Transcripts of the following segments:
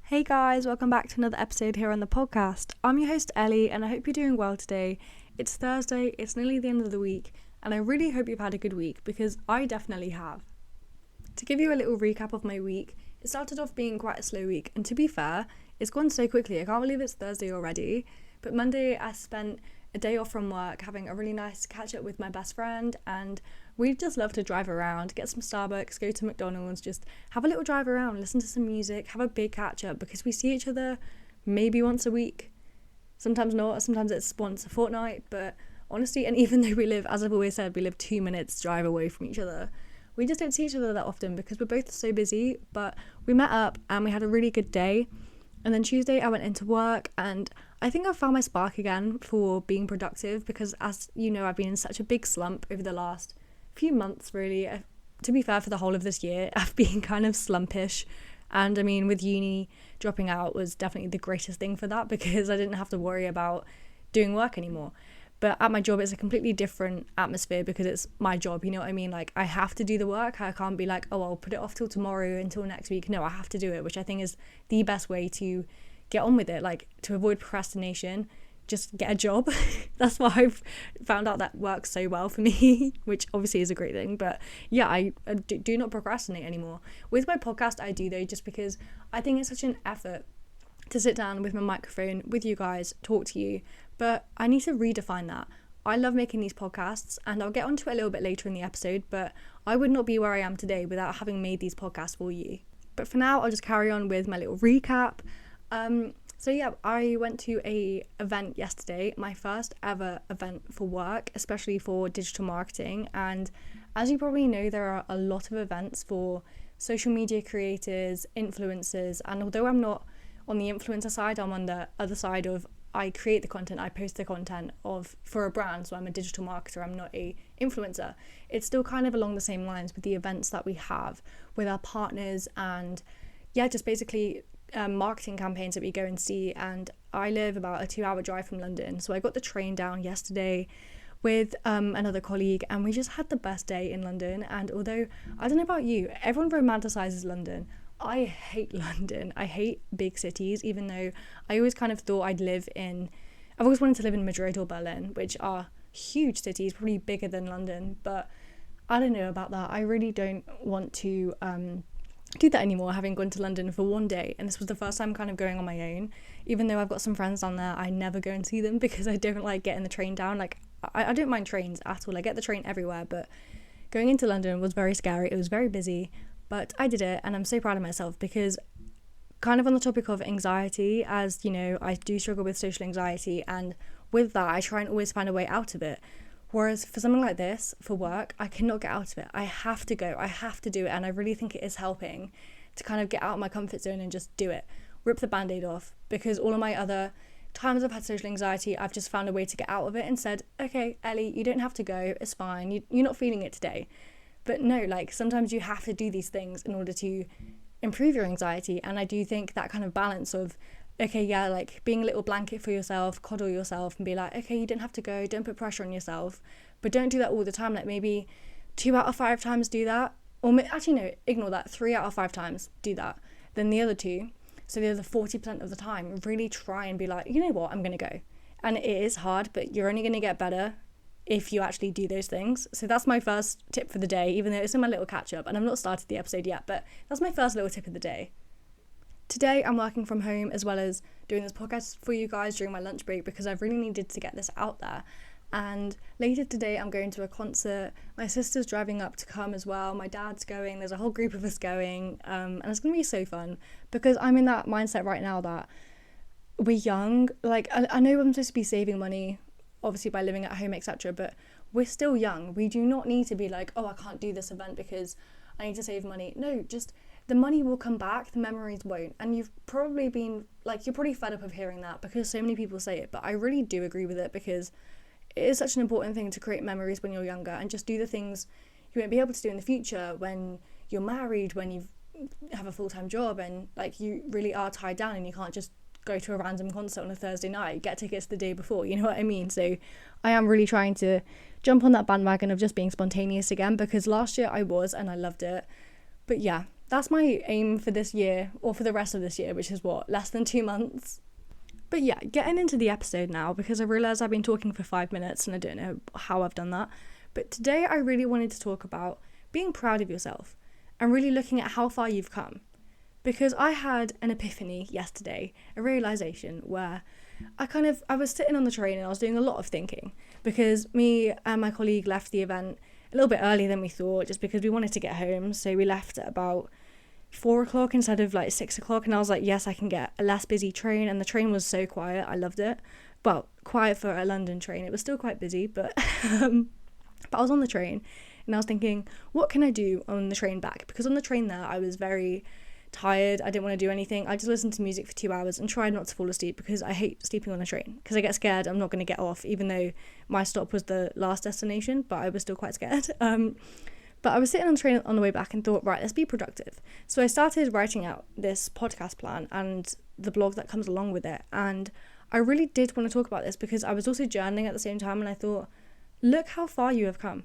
Hey guys, welcome back to another episode here on the podcast. I'm your host Ellie and I hope you're doing well today. It's Thursday, it's nearly the end of the week, and I really hope you've had a good week because I definitely have. To give you a little recap of my week, it started off being quite a slow week, and to be fair, it's gone so quickly. I can't believe it's Thursday already. But Monday I spent a day off from work having a really nice catch up with my best friend, and we just love to drive around, get some Starbucks, go to McDonald's, just have a little drive around, listen to some music, have a big catch up because we see each other maybe once a week. Sometimes not, sometimes it's once a fortnight, but honestly, and even though we live, as I've always said, we live 2 minutes drive away from each other, we just don't see each other that often because we're both so busy. But we met up and we had a really good day. And then Tuesday I went into work and I think I found my spark again for being productive because, as you know, I've been in such a big slump over the last few months really. To be fair, for the whole of this year I've been kind of slumpish, and I mean with uni dropping out was definitely the greatest thing for that because I didn't have to worry about doing work anymore. But at my job it's a completely different atmosphere because it's my job, you know what I mean? Like I have to do the work. I can't be like, oh, I'll put it off till tomorrow, until next week. No, I have to do it, which I think is the best way to get on with it, like to avoid procrastination. Just get a job. That's why I've found out that works so well for me, which obviously is a great thing. But yeah, I do not procrastinate anymore. With my podcast, I do though, just because I think it's such an effort to sit down with my microphone with you guys, talk to you. But I need to redefine that. I love making these podcasts, and I'll get onto it a little bit later in the episode, but I would not be where I am today without having made these podcasts for you. But for now, I'll just carry on with my little recap. So yeah, I went to a event yesterday, my first ever event for work, especially for digital marketing. And as you probably know, there are a lot of events for social media creators, influencers. And although I'm not on the influencer side, I'm on the other side of I create the content, I post the content for a brand. So I'm a digital marketer, I'm not a influencer. It's still kind of along the same lines with the events that we have with our partners and yeah, just basically marketing campaigns that we go and see. And I live about a 2-hour drive from London, so I got the train down yesterday with another colleague, and we just had the best day in London. And although I don't know about you, everyone romanticizes London. I hate London. I hate big cities, even though I always kind of thought I've always wanted to live in Madrid or Berlin, which are huge cities, probably bigger than London. But I don't know about that. I really don't want to do that anymore, having gone to London for one day, and this was the first time kind of going on my own. Even though I've got some friends down there, I never go and see them because I don't like getting the train down. Like I don't mind trains at all, I get the train everywhere, but going into London was very scary. It was very busy, but I did it, and I'm so proud of myself because, kind of on the topic of anxiety, as you know, I do struggle with social anxiety, and with that I try and always find a way out of it. Whereas for something like this, for work, I cannot get out of it. I have to go, I have to do it, and I really think it is helping to kind of get out of my comfort zone and just do it. Rip the band-aid off, because all of my other times I've had social anxiety, I've just found a way to get out of it and said, okay, Ellie, you don't have to go, it's fine, you're not feeling it today. But no, like sometimes you have to do these things in order to improve your anxiety, and I do think that kind of balance of okay, yeah, like being a little blanket for yourself, coddle yourself and be like, okay, you don't have to go, don't put pressure on yourself, but don't do that all the time. Like maybe 2 out of 5 times do that, or actually no, ignore that, 3 out of 5 times do that. Then the other 2, so the other 40% of the time, really try and be like, you know what, I'm gonna go. And it is hard, but you're only gonna get better if you actually do those things. So that's my first tip for the day, even though it's in my little catch up and I've not started the episode yet, but that's my first little tip of the day. Today I'm working from home as well as doing this podcast for you guys during my lunch break because I've really needed to get this out there. And later today I'm going to a concert. My sister's driving up to come as well. My dad's going. There's a whole group of us going, and it's going to be so fun because I'm in that mindset right now that we're young. Like I know I'm supposed to be saving money, obviously by living at home, etc. But we're still young. We do not need to be like, oh, I can't do this event because I need to save money. No, just the money will come back, the memories won't. And you've probably been, like, you're probably fed up of hearing that because so many people say it, but I really do agree with it because it is such an important thing to create memories when you're younger and just do the things you won't be able to do in the future when you're married, when you have a full-time job and, like, you really are tied down and you can't just go to a random concert on a Thursday night, get tickets the day before, you know what I mean? So I am really trying to jump on that bandwagon of just being spontaneous again because last year I was and I loved it. But yeah, that's my aim for this year, or for the rest of this year, which is less than 2 months. But yeah, getting into the episode now, because I realise I've been talking for 5 minutes and I don't know how I've done that. But today I really wanted to talk about being proud of yourself and really looking at how far you've come. Because I had an epiphany yesterday, a realisation where I was sitting on the train and I was doing a lot of thinking, because me and my colleague left the event a little bit earlier than we thought, just because we wanted to get home. So we left at about 4 o'clock instead of 6 o'clock, and I was like, yes, I can get a less busy train. And the train was so quiet, I loved it. Well, quiet for a London train. It was still quite busy, but but I was on the train and I was thinking, what can I do on the train back? Because on the train there, I was very tired. I didn't want to do anything. I just listened to music for 2 hours and tried not to fall asleep, because I hate sleeping on a train, because I get scared I'm not going to get off, even though my stop was the last destination, but I was still quite scared. But I was sitting on the train on the way back and thought, right, let's be productive. So I started writing out this podcast plan and the blog that comes along with it. And I really did want to talk about this, because I was also journaling at the same time, and I thought, look how far you have come.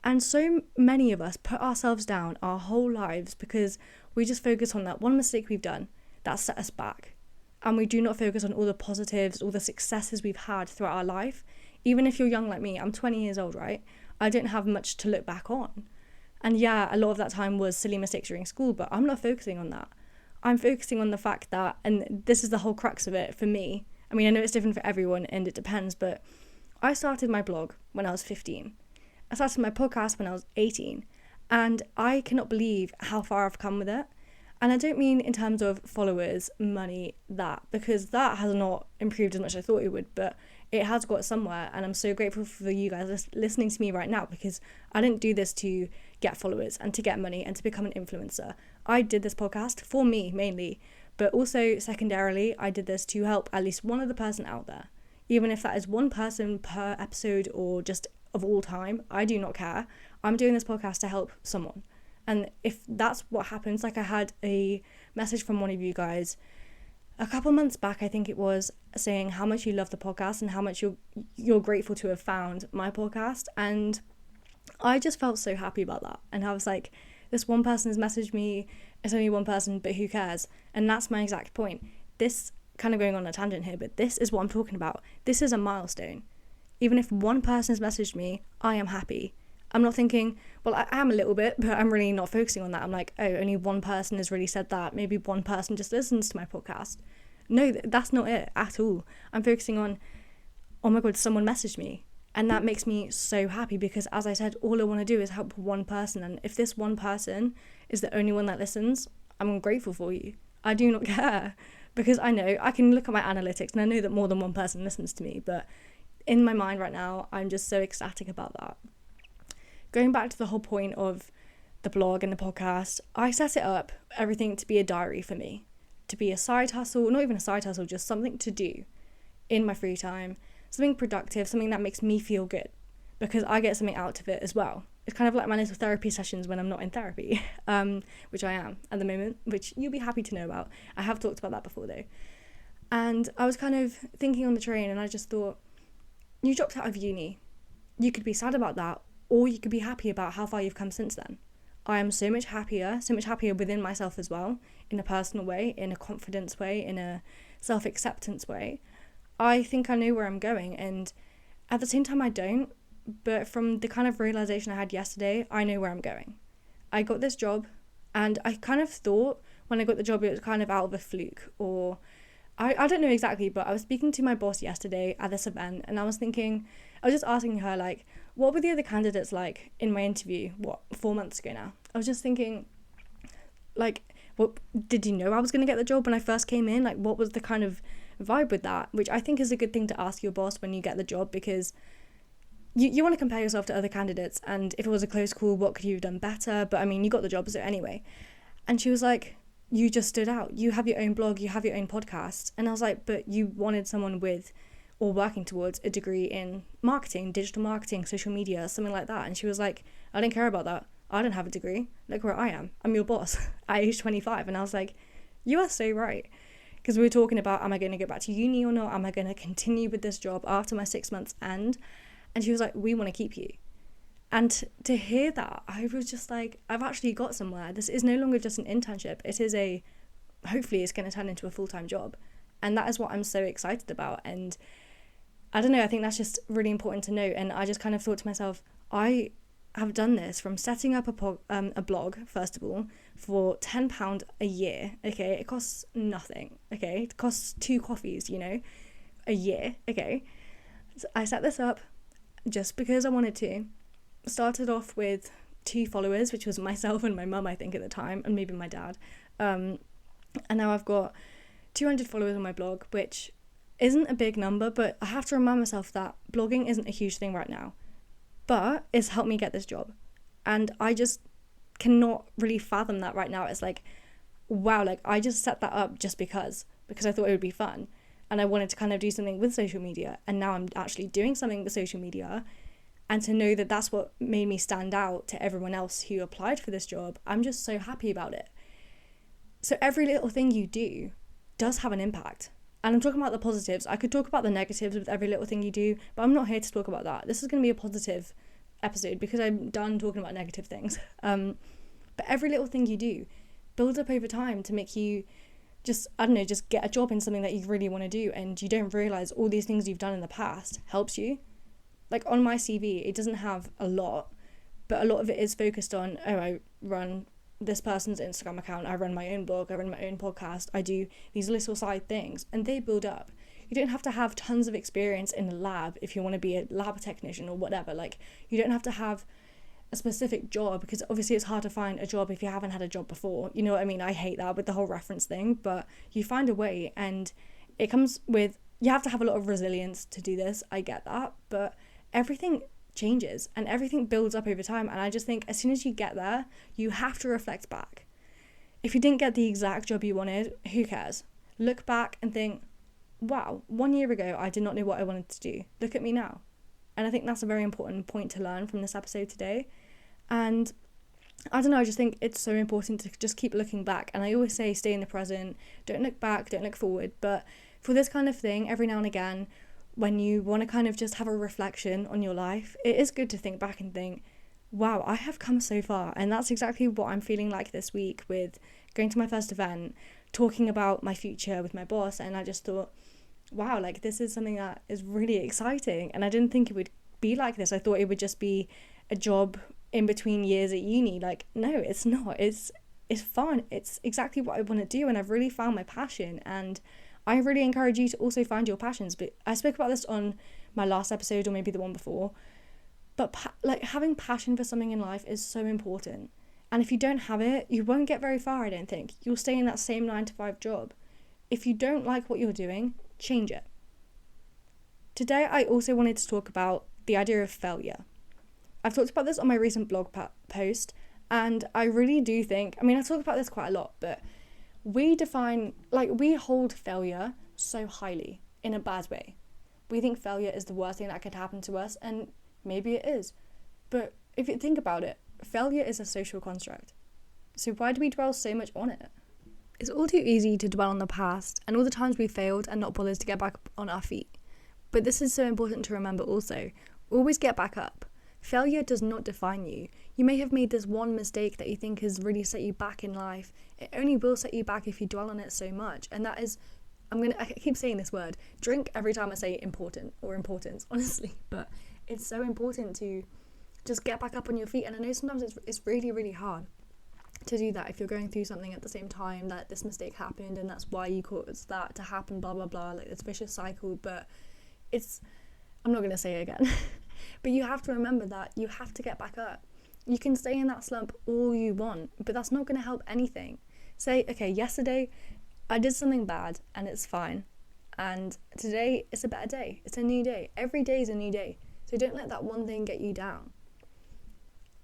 And so many of us put ourselves down our whole lives because we just focus on that one mistake we've done that set us back. And we do not focus on all the positives, all the successes we've had throughout our life. Even if you're young like me, I'm 20 years old, right? I don't have much to look back on. And yeah, a lot of that time was silly mistakes during school, but I'm not focusing on that. I'm focusing on the fact that, and this is the whole crux of it for me. I mean, I know it's different for everyone and it depends, but I started my blog when I was 15. I started my podcast when I was 18, and I cannot believe how far I've come with it. And I don't mean in terms of followers, money, because that has not improved as much as I thought it would, but it has got somewhere, and I'm so grateful for you guys listening to me right now, because I didn't do this to get followers and to get money and to become an influencer. I did this podcast for me mainly, but also secondarily, I did this to help at least one other person out there. Even if that is one person per episode or just of all time, I do not care. I'm doing this podcast to help someone. And if that's what happens, I had a message from one of you guys a couple months back, I think it was, saying how much you love the podcast and how much you're grateful to have found my podcast. And I just felt so happy about that. And I was like, this one person has messaged me, it's only one person, but who cares? And that's my exact point. This, kind of going on a tangent here, but this is what I'm talking about. This is a milestone. Even if one person has messaged me, I am happy. I'm not thinking, well, I am a little bit, but I'm really not focusing on that. I'm like, oh, only one person has really said that. Maybe one person just listens to my podcast. No, that's not it at all. I'm focusing on, oh my God, someone messaged me. And that makes me so happy, because as I said, all I want to do is help one person. And if this one person is the only one that listens, I'm grateful for you. I do not care, because I know I can look at my analytics and I know that more than one person listens to me. But in my mind right now, I'm just so ecstatic about that. Going back to the whole point of the blog and the podcast, I set it up, everything, to be a diary for me, to be a side hustle, not even a side hustle, just something to do in my free time, something productive, something that makes me feel good, because I get something out of it as well. It's kind of like my little therapy sessions when I'm not in therapy, which I am at the moment, which you'll be happy to know about. I have talked about that before though. And I was kind of thinking on the train, and I just thought, you dropped out of uni. You could be sad about that, or you could be happy about how far you've come since then. I am so much happier within myself as well, in a personal way, in a confidence way, in a self-acceptance way. I think I know where I'm going, and at the same time I don't, but from the kind of realisation I had yesterday, I know where I'm going. I got this job, and I kind of thought when I got the job it was kind of out of a fluke, or I don't know exactly, but I was speaking to my boss yesterday at this event, and I was just asking her, like, what were the other candidates like in my interview, 4 months ago now? I was just thinking, like, what, did you know I was going to get the job when I first came in? Like, what was the kind of vibe with that? Which I think is a good thing to ask your boss when you get the job, because you want to compare yourself to other candidates, and if it was a close call, what could you have done better? But I mean, you got the job, so anyway. And she was like, you just stood out. You have your own blog, you have your own podcast. And I was like, but you wanted someone with, or working towards, a degree in marketing, digital marketing, social media, something like that. And she was like, I don't care about that. I don't have a degree. Look where I am. I'm your boss at age 25. And I was like, you are so right. Because we were talking about, am I going to go back to uni or not? Am I going to continue with this job after my 6 months end? And she was like, we want to keep you. And to hear that, I was just like, I've actually got somewhere. This is no longer just an internship. It is hopefully it's going to turn into a full-time job. And that is what I'm so excited about. And I don't know, I think that's just really important to note. And I just kind of thought to myself, I have done this from setting up a blog, first of all, for £10 a year, okay? It costs nothing, okay? It costs 2 coffees, a year, okay? So I set this up just because I wanted to. Started off with 2 followers, which was myself and my mum, I think, at the time, and maybe my dad. And now I've got 200 followers on my blog, which isn't a big number, but I have to remind myself that blogging isn't a huge thing right now. But it's helped me get this job. And I just cannot really fathom that right now. It's like, wow, like I just set that up just because I thought it would be fun. And I wanted to kind of do something with social media. And now I'm actually doing something with social media. And to know that that's what made me stand out to everyone else who applied for this job, I'm just so happy about it. So every little thing you do does have an impact. And I'm talking about the positives. I could talk about the negatives with every little thing you do, but I'm not here to talk about that. This is going to be a positive episode because I'm done talking about negative things. But every little thing you do builds up over time to make you just get a job in something that you really want to do, and you don't realise all these things you've done in the past helps you. Like on my CV, it doesn't have a lot, but a lot of it is focused on, I run this person's Instagram account, I run my own blog, I run my own podcast, I do these little side things, and they build up. You don't have to have tons of experience in a lab if you want to be a lab technician or whatever. Like, you don't have to have a specific job, because obviously it's hard to find a job if you haven't had a job before. You know what I mean? I hate that with the whole reference thing, but you find a way, and it comes with, you have to have a lot of resilience to do this. I get that, but everything changes and everything builds up over time. And I just think as soon as you get there, you have to reflect back. If you didn't get the exact job you wanted, who cares? Look back and think, wow, 1 year ago, I did not know what I wanted to do. Look at me now. And I think that's a very important point to learn from this episode today. And I don't know, I just think it's so important to just keep looking back. And I always say, stay in the present, don't look back, don't look forward. But for this kind of thing, every now and again, when you want to kind of just have a reflection on your life, it is good to think back and think, wow, I have come so far. And that's exactly what I'm feeling like this week with going to my first event, talking about my future with my boss. And I just thought, wow, like this is something that is really exciting. And I didn't think it would be like this. I thought it would just be a job in between years at uni. Like, no, it's not. It's fun. It's exactly what I want to do. And I've really found my passion. And I really encourage you to also find your passions. But I spoke about this on my last episode, or maybe the one before. But having passion for something in life is so important. And if you don't have it, you won't get very far, I don't think. You'll stay in that same 9-to-5 job. If you don't like what you're doing, change it. Today, I also wanted to talk about the idea of failure. I've talked about this on my recent blog post, and I really do think, I talk about this quite a lot, but we hold failure so highly in a bad way. We think failure is the worst thing that could happen to us, and maybe it is. But if you think about it, failure is a social construct. So why do we dwell so much on it? It's all too easy to dwell on the past and all the times we failed and not bothered to get back on our feet. But this is so important to remember also. Always get back up. Failure does not define you. You may have made this one mistake that you think has really set you back in life. It only will set you back if you dwell on it so much. And that is, I keep saying this word, drink every time I say important or importance, honestly. But it's so important to just get back up on your feet. And I know sometimes it's really, really hard to do that if you're going through something at the same time that this mistake happened and that's why you caused that to happen, blah, blah, blah, like this vicious cycle. But I'm not going to say it again. But you have to remember that you have to get back up. You can stay in that slump all you want, but that's not going to help anything. Say, okay, yesterday I did something bad and it's fine. And today it's a better day. It's a new day. Every day is a new day. So don't let that one thing get you down.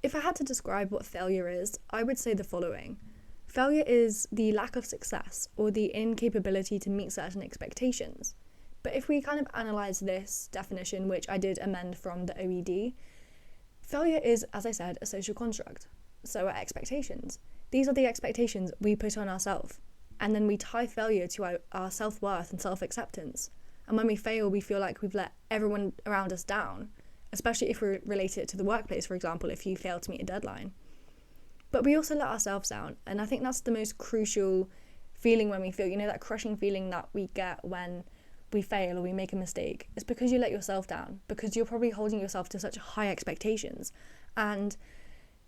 If I had to describe what failure is, I would say the following. Failure is the lack of success or the incapability to meet certain expectations. But if we kind of analyse this definition, which I did amend from the OED, failure is, as I said, a social construct. So are expectations. These are the expectations we put on ourselves. And then we tie failure to our self-worth and self-acceptance. And when we fail, we feel like we've let everyone around us down, especially if we relate it to the workplace, for example, if you fail to meet a deadline. But we also let ourselves down, and I think that's the most crucial feeling when we feel, that crushing feeling that we get when we fail or we make a mistake. It's because you let yourself down, because you're probably holding yourself to such high expectations, and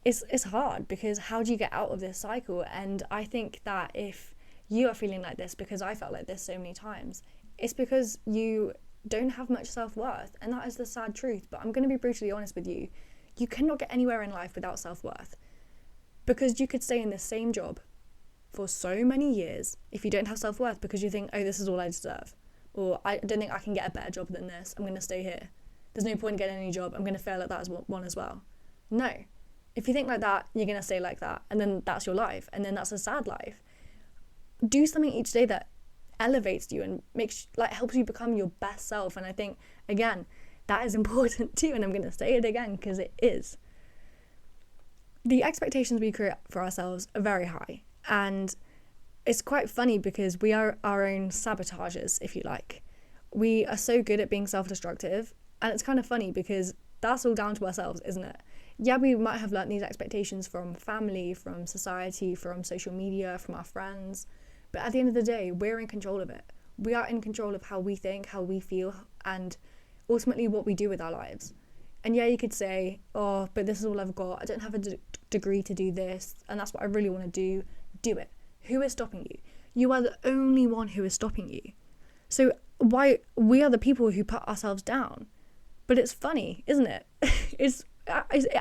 it's hard, because how do you get out of this cycle? And I think that if you are feeling like this, because I felt like this so many times, it's because you don't have much self-worth, and that is the sad truth. But I'm going to be brutally honest with you. You cannot get anywhere in life without self-worth, because you could stay in the same job for so many years if you don't have self-worth, because you think, oh, this is all I deserve, or I don't think I can get a better job than this, I'm going to stay here. There's no point in getting any job, I'm going to fail at that as one as well. No. If you think like that, you're going to stay like that, and then that's your life, and then that's a sad life. Do something each day that elevates you and helps you become your best self. And I think, again, that is important too, and I'm going to say it again because it is. The expectations we create for ourselves are very high, and it's quite funny because we are our own sabotagers, if you like. We are so good at being self-destructive, and it's kind of funny because that's all down to ourselves, isn't it? Yeah, we might have learnt these expectations from family, from society, from social media, from our friends, but at the end of the day, we're in control of it. We are in control of how we think, how we feel, and ultimately what we do with our lives. And yeah, you could say, oh, but this is all I've got. I don't have a degree to do this, and that's what I really want to do. Do it. Who is stopping you? You are the only one who is stopping you. So why we are the people who put ourselves down. But it's funny, isn't it? It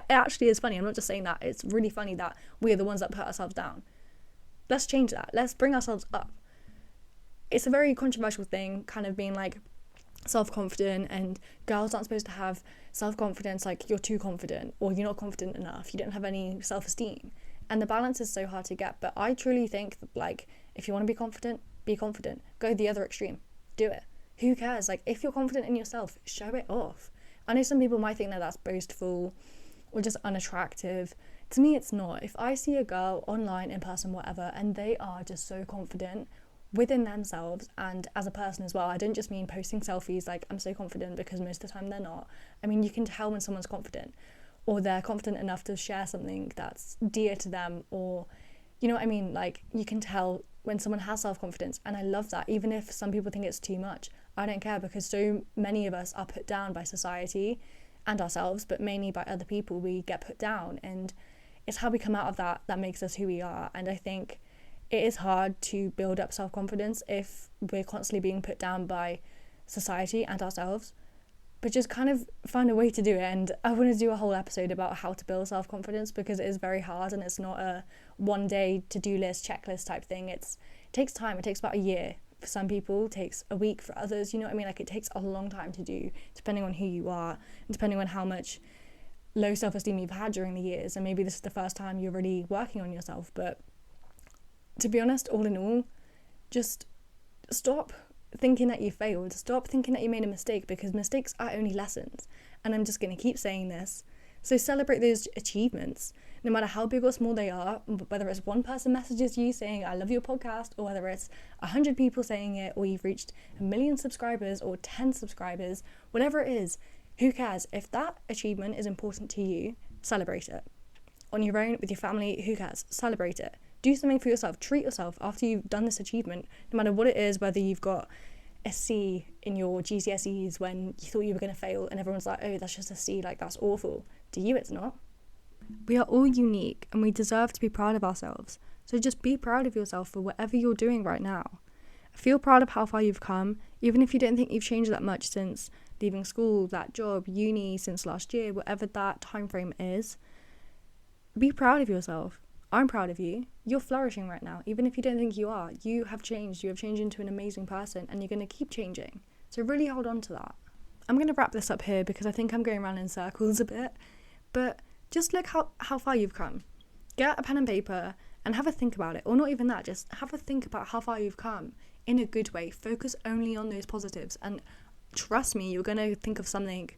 actually is funny. I'm not just saying that. It's really funny that we are the ones that put ourselves down. Let's change that. Let's bring ourselves up. It's a very controversial thing, kind of being like self-confident, and girls aren't supposed to have self-confidence, like you're too confident or you're not confident enough, you don't have any self-esteem. And the balance is so hard to get. But I truly think that, like, if you want to be confident, go the other extreme, do it. Who cares? Like, if you're confident in yourself, show it off. I know some people might think that that's boastful or just unattractive. To me, it's not. If I see a girl online, in person, whatever, and they are just so confident within themselves and as a person as well, I don't just mean posting selfies like I'm so confident, because most of the time they're not. I mean, you can tell when someone's confident, or they're confident enough to share something that's dear to them, or, you know what I mean? Like, you can tell when someone has self-confidence, and I love that. Even if some people think it's too much, I don't care, because so many of us are put down by society and ourselves, but mainly by other people. We get put down, and it's how we come out of that makes us who we are. And I think it is hard to build up self-confidence if we're constantly being put down by society and ourselves, but just kind of find a way to do it. And I want to do a whole episode about how to build self-confidence, because it is very hard, and it's not a one-day to-do list, checklist type thing. It takes time. It takes about a year. For some people, it takes a week. For others, you know what I mean? Like, it takes a long time to do, depending on who you are, and depending on how much low self-esteem you've had during the years. And maybe this is the first time you're really working on yourself. But to be honest, all in all, just stop thinking that you failed. Stop thinking that you made a mistake, because mistakes are only lessons. And I'm just going to keep saying this. So celebrate those achievements, no matter how big or small they are, whether it's one person messages you saying, I love your podcast, or whether it's 100 people saying it, or you've reached 1 million subscribers or 10 subscribers, whatever it is, who cares? If that achievement is important to you, celebrate it. On your own, with your family, who cares? Celebrate it. Do something for yourself. Treat yourself after you've done this achievement, no matter what it is, whether you've got a C in your GCSEs when you thought you were going to fail, and everyone's like, oh, that's just a C, like, that's awful. To you, it's not. We are all unique, and we deserve to be proud of ourselves. So just be proud of yourself for whatever you're doing right now. Feel proud of how far you've come, even if you don't think you've changed that much since leaving school, that job, uni, since last year, whatever that time frame is. Be proud of yourself. I'm proud of you. You're flourishing right now. Even if you don't think you are, you have changed. You have changed into an amazing person, and you're going to keep changing. So really hold on to that. I'm going to wrap this up here because I think I'm going around in circles a bit. But just look how far you've come. Get a pen and paper and have a think about it. Or not even that, just have a think about how far you've come in a good way. Focus only on those positives. And trust me, you're going to think of something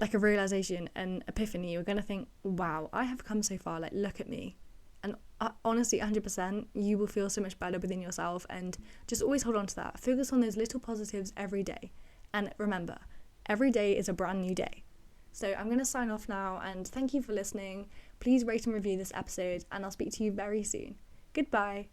like a realisation, an epiphany. You're going to think, wow, I have come so far. Like, look at me. And honestly, 100%, you will feel so much better within yourself. And just always hold on to that. Focus on those little positives every day. And remember, every day is a brand new day. So I'm going to sign off now, and thank you for listening. Please rate and review this episode, and I'll speak to you very soon. Goodbye.